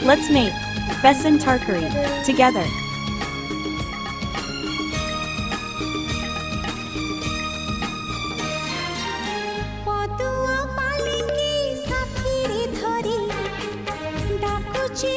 Let's make besan tarkari together. पतुआ पालिकी साथी धरी डाकुची